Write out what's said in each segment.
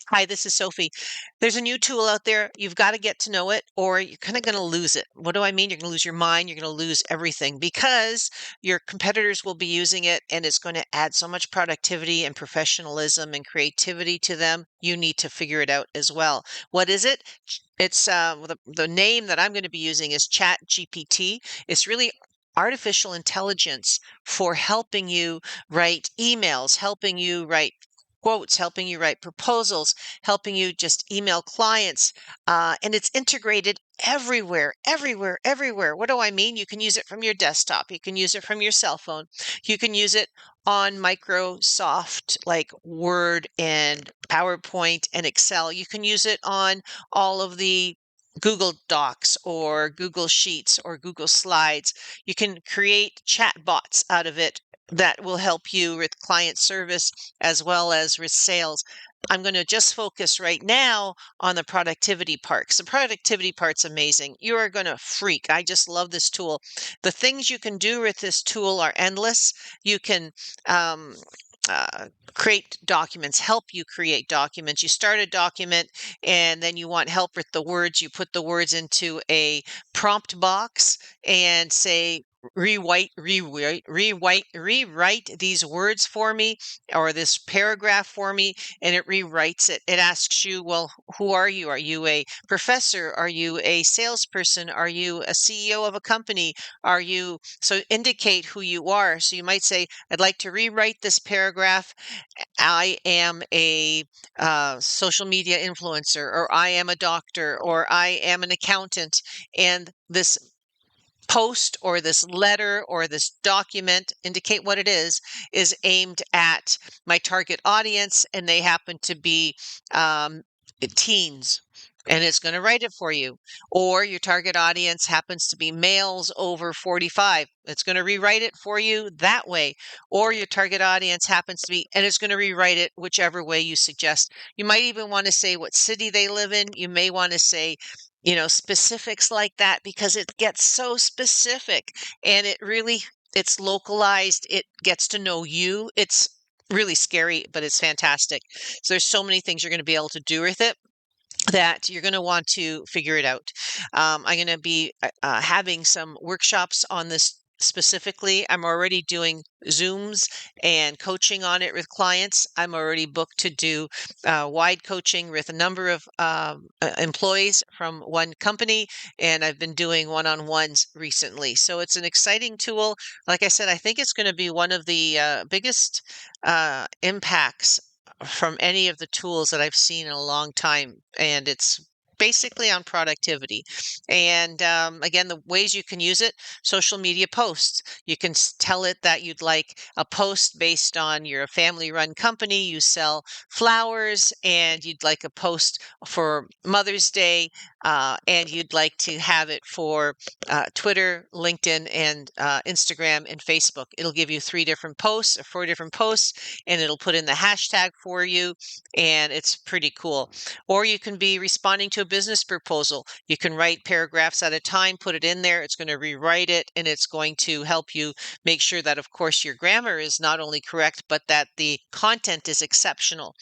Hi, this is Sophie. There's a new tool out there. You've got to get to know it, or you're kind of going to lose it. What do I mean? You're going to lose your mind. You're going to lose everything because your competitors will be using it, and it's going to add so much productivity and professionalism and creativity to them. You need to figure it out as well. What is it? It's the name that I'm going to be using is ChatGPT. It's really artificial intelligence for helping you write emails, helping you write quotes, helping you write proposals, helping you just email clients. And it's integrated everywhere, everywhere, everywhere. What do I mean? You can use it from your desktop. You can use it from your cell phone. You can use it on Microsoft, like Word and PowerPoint and Excel. You can use it on all of the Google Docs or Google Sheets or Google Slides. You can create chat bots out of it that will help you with client service as well as with sales. I'm going to just focus right now on the productivity part. 'Cause the productivity part's amazing. You are going to freak. I just love this tool. The things you can do with this tool are endless. You can um, create documents, help you create documents. You start a document and then you want help with the words. You put the words into a prompt box and say, rewrite these words for me or this paragraph for me, and it rewrites it. It asks you, well, who are you? Are you a professor? Are you a salesperson? Are you a CEO of a company? Are you so indicate who you are? So you might say, I'd like to rewrite this paragraph. I am a social media influencer, or I am a doctor, or I am an accountant, and this post or this letter or this document, indicate what it is aimed at my target audience, and they happen to be teens. And it's going to write it for you. Or your target audience happens to be males over 45. It's going to rewrite it for you that way. Or your target audience happens to be, and it's going to rewrite it whichever way you suggest. You might even want to say what city they live in. You may want to say, specifics like that because it gets so specific and it's localized. It gets to know you. It's really scary, but it's fantastic. So there's so many things you're going to be able to do with it that you're going to want to figure it out. I'm going to be having some workshops on this specifically. I'm already doing Zooms and coaching on it with clients. I'm already booked to do wide coaching with a number of employees from one company, and I've been doing one-on-ones recently. So it's an exciting tool. Like I said, I think it's going to be one of the biggest impacts from any of the tools that I've seen in a long time, and it's basically on productivity. And again, the ways you can use it: social media posts. You can tell it that you'd like a post based on you're a family-run company, you sell flowers, and you'd like a post for Mother's Day, and you'd like to have it for Twitter, LinkedIn, and Instagram and Facebook. It'll give you 3 different posts or 4 different posts, and it'll put in the hashtag for you, and it's pretty cool. Or you can be responding to a business proposal. You can write paragraphs at a time, put it in there. It's going to rewrite it, and it's going to help you make sure that, of course, your grammar is not only correct, but that the content is exceptional.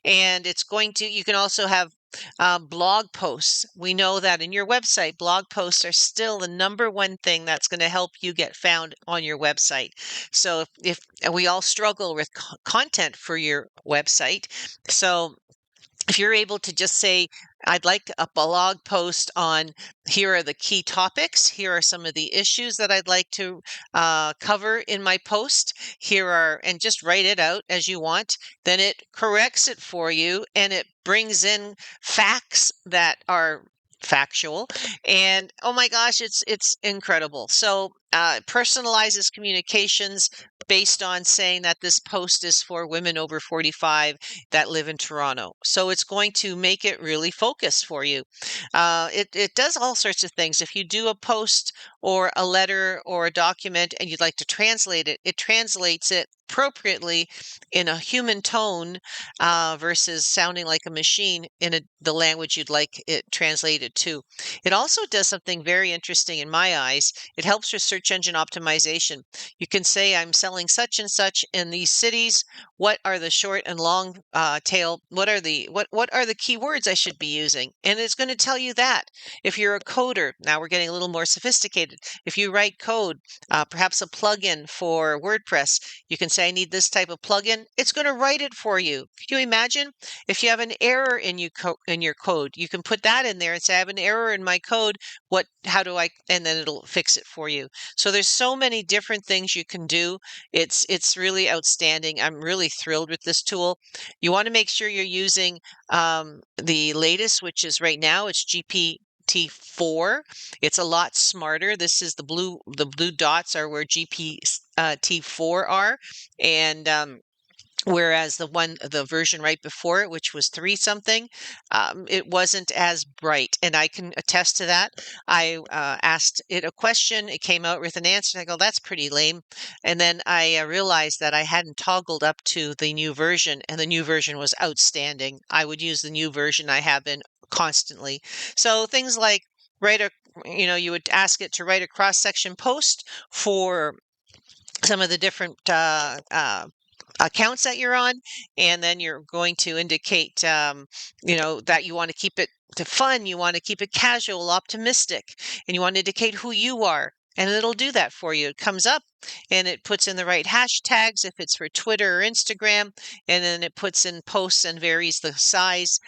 And you can also have blog posts. We know that in your website, blog posts are still the number one thing that's going to help you get found on your website. So if we all struggle with content for your website, so if you're able to just say, I'd like a blog post on here are the key topics, here are some of the issues that I'd like to cover in my post, and just write it out as you want, then it corrects it for you and it brings in facts that are factual, and oh my gosh, it's incredible. So personalizes communications based on saying that this post is for women over 45 that live in Toronto. So it's going to make it really focused for you. It does all sorts of things. If you do a post or a letter or a document and you'd like to translate it, it translates it appropriately in a human tone versus sounding like a machine in the language you'd like it translated to. It also does something very interesting in my eyes. It helps with search engine optimization. You can say, I'm selling such and such in these cities. What are the short and long tail? What are the keywords I should be using? And it's going to tell you that. If you're a coder, now we're getting a little more sophisticated. If you write code, perhaps a plugin for WordPress, you can say, I need this type of plugin. It's going to write it for you. Can you imagine if you have an error in your code, you can put that in there and say, I have an error in my code. How do I, and then it'll fix it for you. So there's so many different things you can do. It's really outstanding. I'm really thrilled with this tool. You want to make sure you're using the latest, which is right now, it's GPT-4. It's a lot smarter. This is the blue dots are where GPT-4 are. And whereas the version right before it, which was 3 something, it wasn't as bright. And I can attest to that. I asked it a question, it came out with an answer, and I go, that's pretty lame. And then I realized that I hadn't toggled up to the new version, and the new version was outstanding. I would use the new version. I have been constantly. So things like you would ask it to write a cross-section post for some of the different accounts that you're on, and then you're going to indicate, that you want to keep it to fun, you want to keep it casual, optimistic, and you want to indicate who you are. And it'll do that for you. It comes up and it puts in the right hashtags if it's for Twitter or Instagram, and then it puts in posts and varies the size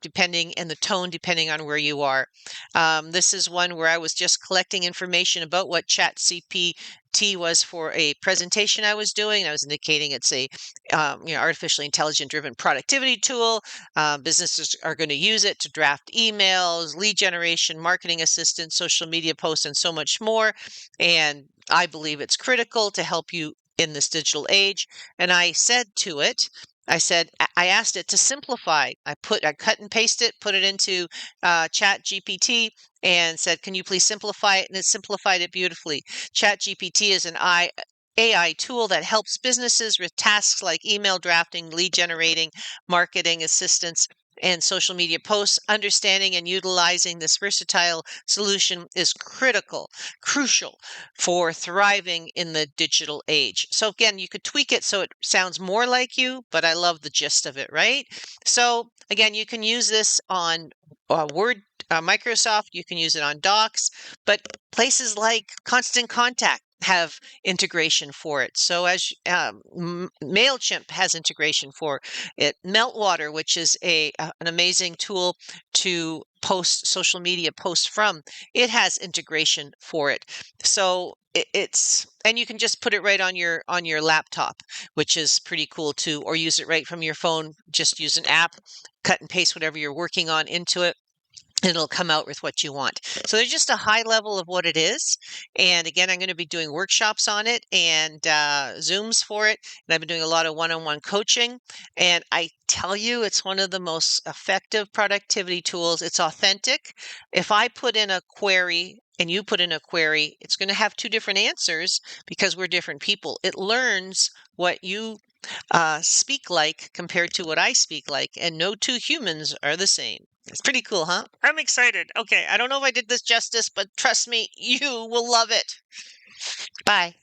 depending and the tone depending on where you are. This is one where I was just collecting information about what ChatGPT was for a presentation I was doing. I was indicating it's a artificially intelligent driven productivity tool. Businesses are going to use it to draft emails, lead generation, marketing assistance, social media posts, and so much more. And I believe it's critical to help you in this digital age. And I said to it, I asked it to simplify. I cut and paste it, put it into Chat GPT, and said, can you please simplify it? And it simplified it beautifully. Chat GPT is an AI tool that helps businesses with tasks like email drafting, lead generating, marketing assistance, and social media posts. Understanding and utilizing this versatile solution is crucial for thriving in the digital age. So again, you could tweak it so it sounds more like you, but I love the gist of it, right? So again, you can use this on Word, Microsoft, you can use it on Docs, but places like Constant Contact have integration for it. So as MailChimp has integration for it. Meltwater, which is an amazing tool to post social media posts from, it has integration for it. So and you can just put it right on your laptop, which is pretty cool too, or use it right from your phone. Just use an app, cut and paste whatever you're working on into it. It'll come out with what you want. So there's just a high level of what it is. And again, I'm going to be doing workshops on it and Zooms for it. And I've been doing a lot of one-on-one coaching. And I tell you, it's one of the most effective productivity tools. It's authentic. If I put in a query and you put in a query, it's going to have 2 different answers because we're different people. It learns what you speak like compared to what I speak like, and no 2 humans are the same. It's pretty cool, huh? I'm excited. Okay, I don't know if I did this justice, but trust me, you will love it. Bye.